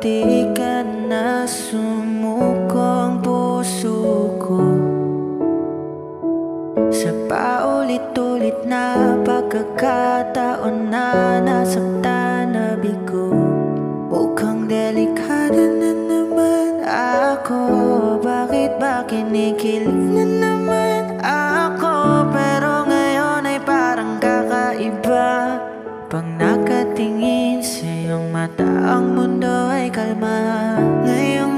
di ka na sumuko ang puso ko sa paulit-ulit na pagkakataon na nasaktan na bigo. Mukhang delikado na naman ako. Bakit ba kinikilig na naman ako? Pero ngayon ay parang kakaiba. Pag nakatingin sa iyong mata, ang mundo ay kalma. Ngayong